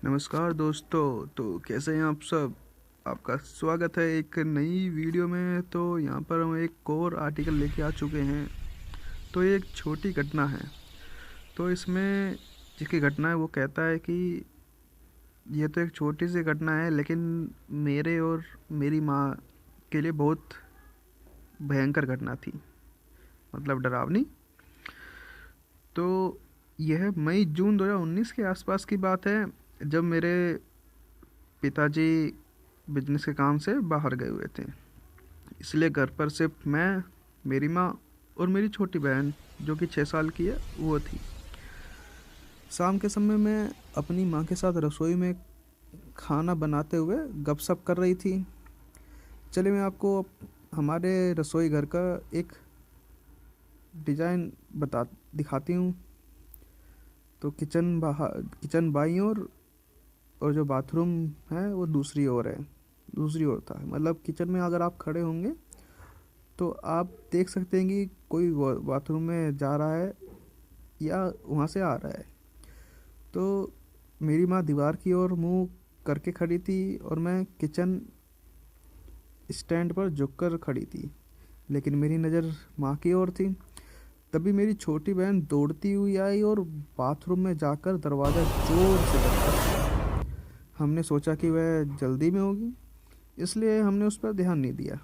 नमस्कार दोस्तों। तो कैसे हैं आप सब। आपका स्वागत है एक नई वीडियो में। तो यहाँ पर हम एक और आर्टिकल लेके आ चुके हैं। तो ये एक छोटी घटना है। तो इसमें जिसकी घटना है वो कहता है कि ये तो एक छोटी सी घटना है, लेकिन मेरे और मेरी माँ के लिए बहुत भयंकर घटना थी, मतलब डरावनी। तो यह मई जून 2019 के आसपास की बात है, जब मेरे पिताजी बिजनेस के काम से बाहर गए हुए थे। इसलिए घर पर सिर्फ मैं, मेरी माँ और मेरी छोटी बहन जो कि 6 साल की है वो थी। शाम के समय मैं अपनी माँ के साथ रसोई में खाना बनाते हुए गपशप कर रही थी। चलिए मैं आपको हमारे रसोई घर का एक डिज़ाइन दिखाती हूँ। तो किचन बाईं और जो बाथरूम है वो दूसरी ओर है, दूसरी ओर था। मतलब किचन में अगर आप खड़े होंगे तो आप देख सकते हैं कि कोई बाथरूम में जा रहा है या वहाँ से आ रहा है। तो मेरी माँ दीवार की ओर मुंह करके खड़ी थी और मैं किचन स्टैंड पर झुककर खड़ी थी, लेकिन मेरी नज़र माँ की ओर थी। तभी मेरी छोटी बहन दौड़ती हुई आई और बाथरूम में जाकर दरवाज़ा जोर से खटखटाया। हमने सोचा कि वह जल्दी में होगी, इसलिए हमने उस पर ध्यान नहीं दिया।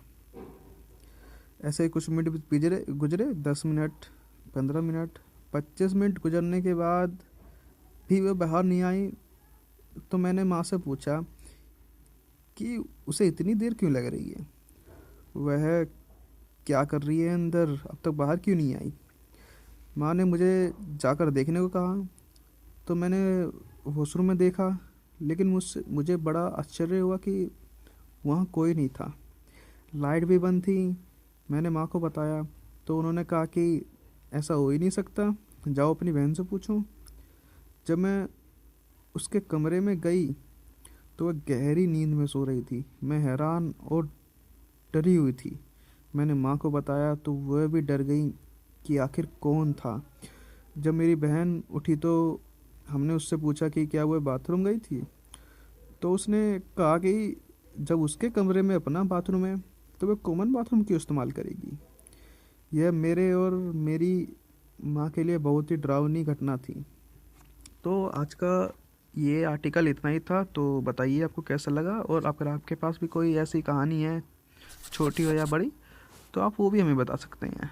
ऐसे ही कुछ मिनट गुजरे 10 मिनट, 15 मिनट, 25 मिनट गुजरने के बाद भी वह बाहर नहीं आई। तो मैंने माँ से पूछा कि उसे इतनी देर क्यों लग रही है, वह क्या कर रही है अंदर, अब तक बाहर क्यों नहीं आई। माँ ने मुझे जाकर देखने को कहा। तो मैंने वॉशरूम में देखा, लेकिन मुझे बड़ा आश्चर्य हुआ कि वहाँ कोई नहीं था, लाइट भी बंद थी। मैंने माँ को बताया तो उन्होंने कहा कि ऐसा हो ही नहीं सकता, जाओ अपनी बहन से पूछो। जब मैं उसके कमरे में गई तो वह गहरी नींद में सो रही थी। मैं हैरान और डरी हुई थी। मैंने माँ को बताया तो वह भी डर गई कि आखिर कौन था। जब मेरी बहन उठी तो हमने उससे पूछा कि क्या वह बाथरूम गई थी। तो उसने कहा कि जब उसके कमरे में अपना बाथरूम है तो वह कॉमन बाथरूम क्यों इस्तेमाल करेगी। यह मेरे और मेरी माँ के लिए बहुत ही डरावनी घटना थी। तो आज का ये आर्टिकल इतना ही था। तो बताइए आपको कैसा लगा, और अगर आपके पास भी कोई ऐसी कहानी है, छोटी हो या बड़ी, तो आप वो भी हमें बता सकते हैं।